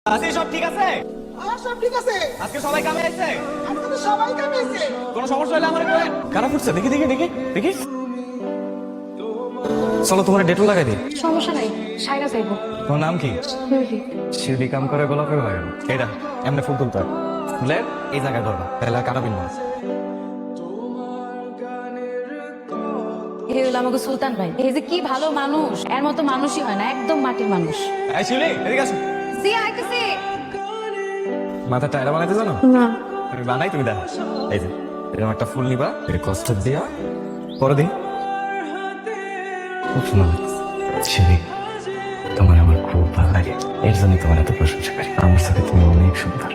আছি সব ঠিক আছে? সব ঠিক আছে। আজকে সবাই কামে আইছে? আজকে তো সবাই কামে আছে। কোনো সমস্যা হলে আমারে কই। কারা ফুটছে দেখি দেখি দেখি দেখি। চলো তোমার ডেটল লাগাই দিই। সমস্যা নাই, সাইরা যাইবো। তোমার নাম কি? বুঝলি? শিরবি কাম করে গোলাপের হয় এটা এমনি ফুল তুলতে হয় বুঝলে এই জায়গায় ধরবা তাহলে আর কাটাবিন না। এই হলো আমাকে সুলতান ভাই, এই যে কি ভালো মানুষ, এর মতো মানুষই হয় না, একদম মাটির মানুষ। এই শিউলি এদিকে আসো। জি আইতেছি। মাথা টায়রা বানাইতে জানো? না। তুমি বানাই তুমি দেখো এই যে এরকম একটা ফুল নিবা এটা কষ্ট দিয়া পরে দিই খুব সুন্দর শিউলি তোমার আমার খুব ভালো লাগে এর জন্য তোমার এত প্রশংসা করি আমার সাথে তুমি অনেক সুন্দর।